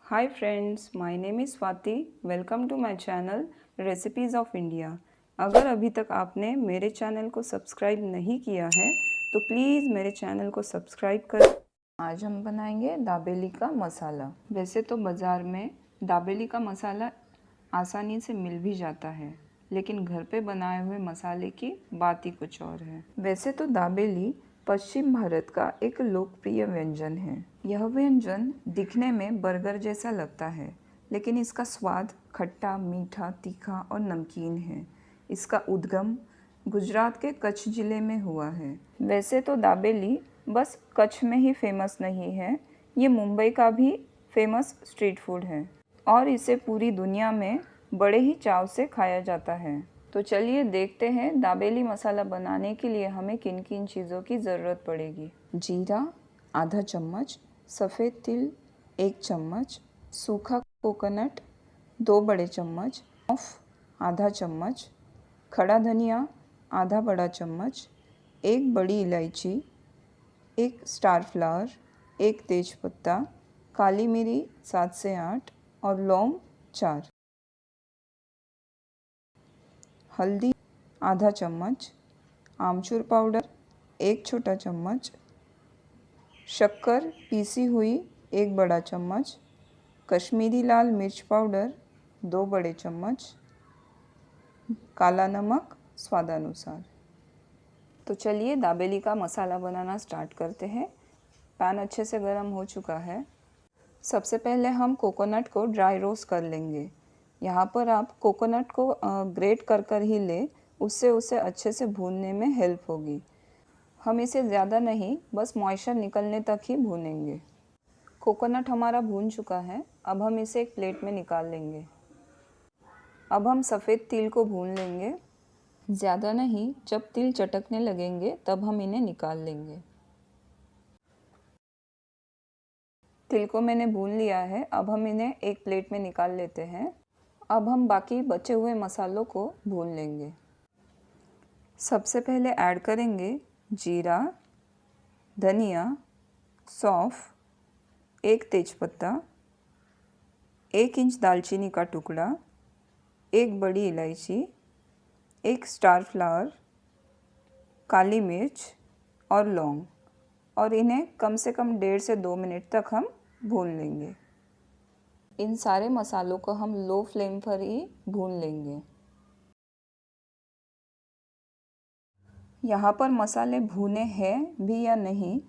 Hi friends, my name is Swati. Welcome to my channel Recipes of India. अगर अभी तक आपने मेरे चैनल को सब्सक्राइब नहीं किया है तो प्लीज़ मेरे चैनल को सब्सक्राइब करें। आज हम बनाएंगे दाबेली का मसाला। वैसे तो बाज़ार में दाबेली का मसाला आसानी से मिल भी जाता है, लेकिन घर पे बनाए हुए मसाले की बात ही कुछ और है। वैसे तो दाबेली पश्चिम भारत का एक लोकप्रिय व्यंजन है। यह व्यंजन दिखने में बर्गर जैसा लगता है, लेकिन इसका स्वाद खट्टा, मीठा, तीखा और नमकीन है। इसका उद्गम गुजरात के कच्छ ज़िले में हुआ है। वैसे तो दाबेली बस कच्छ में ही फेमस नहीं है, ये मुंबई का भी फेमस स्ट्रीट फूड है और इसे पूरी दुनिया में बड़े ही चाव से खाया जाता है। तो चलिए देखते हैं दाबेली मसाला बनाने के लिए हमें किन किन चीज़ों की ज़रूरत पड़ेगी। जीरा आधा चम्मच, सफ़ेद तिल 1 चम्मच, सूखा कोकोनट 2 बड़े चम्मच, सौंफ आधा चम्मच, खड़ा धनिया आधा बड़ा चम्मच, 1 बड़ी इलायची, 1 स्टार फ्लावर, 1 तेज़पत्ता, काली मिरी 7 से 8 और लौंग 4। हल्दी आधा चम्मच, आमचूर पाउडर 1 छोटा चम्मच, शक्कर पीसी हुई 1 बड़ा चम्मच, कश्मीरी लाल मिर्च पाउडर 2 बड़े चम्मच, काला नमक स्वादानुसार। तो चलिए दाबेली का मसाला बनाना स्टार्ट करते हैं। पैन अच्छे से गर्म हो चुका है। सबसे पहले हम कोकोनट को ड्राई रोस्ट कर लेंगे। यहाँ पर आप कोकोनट को ग्रेट कर ही ले, उससे उसे अच्छे से भूनने में हेल्प होगी। हम इसे ज़्यादा नहीं, बस मॉइस्चर निकलने तक ही भूनेंगे। कोकोनट हमारा भून चुका है, अब हम इसे एक प्लेट में निकाल लेंगे। अब हम सफ़ेद तिल को भून लेंगे, ज़्यादा नहीं, जब तिल चटकने लगेंगे तब हम इन्हें निकाल लेंगे। तिल को मैंने भून लिया है, अब हम इन्हें एक प्लेट में निकाल लेते हैं। अब हम बाकी बचे हुए मसालों को भून लेंगे। सबसे पहले ऐड करेंगे जीरा, धनिया, सौंफ, 1 तेज़पत्ता, 1 इंच दालचीनी का टुकड़ा, 1 बड़ी इलायची, 1 स्टार फ्लावर, काली मिर्च और लौंग, और इन्हें कम से कम 1.5 से 2 मिनट तक हम भून लेंगे। इन सारे मसालों को हम लो फ्लेम पर ही भून लेंगे। यहाँ पर मसाले भुने हैं भी या नहीं,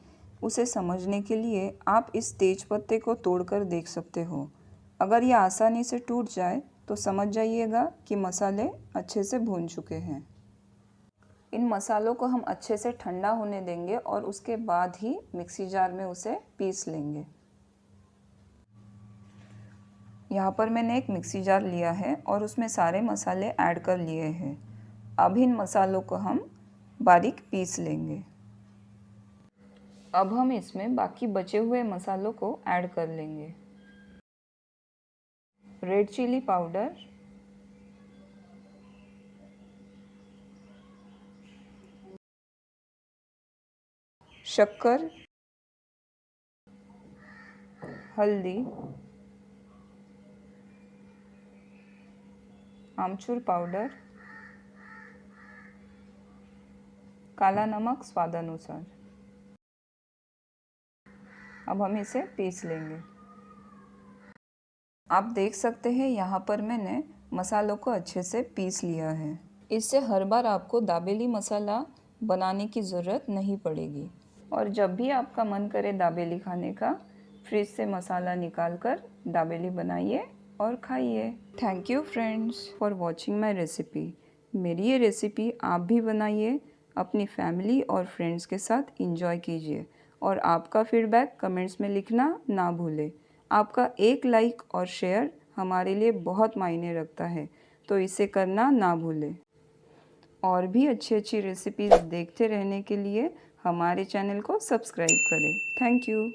उसे समझने के लिए आप इस तेज़पत्ते को तोड़कर देख सकते हो। अगर ये आसानी से टूट जाए तो समझ जाइएगा कि मसाले अच्छे से भून चुके हैं। इन मसालों को हम अच्छे से ठंडा होने देंगे और उसके बाद ही मिक्सी जार में उसे पीस लेंगे। यहाँ पर मैंने एक मिक्सी जार लिया है और उसमें सारे मसाले ऐड कर लिए हैं। अब इन मसालों को हम बारीक पीस लेंगे। अब हम इसमें बाकी बचे हुए मसालों को ऐड कर लेंगे। रेड चिली पाउडर, शक्कर, हल्दी, आमचूर पाउडर, काला नमक स्वादानुसार। अब हम इसे पीस लेंगे। आप देख सकते हैं यहाँ पर मैंने मसालों को अच्छे से पीस लिया है। इससे हर बार आपको दाबेली मसाला बनाने की ज़रूरत नहीं पड़ेगी। और जब भी आपका मन करे दाबेली खाने का, फ्रिज से मसाला निकाल कर दाबेली बनाइए और खाइए। Thank you friends for watching my recipe. मेरी ये रेसिपी आप भी बनाइए, अपनी फैमिली और फ्रेंड्स के साथ इंजॉय कीजिए और आपका फीडबैक कमेंट्स में लिखना ना भूलें। आपका एक लाइक और शेयर हमारे लिए बहुत मायने रखता है, तो इसे करना ना भूलें। और भी अच्छी रेसिपीज़ देखते रहने के लिए हमारे चैनल को सब्सक्राइब करें। Thank you.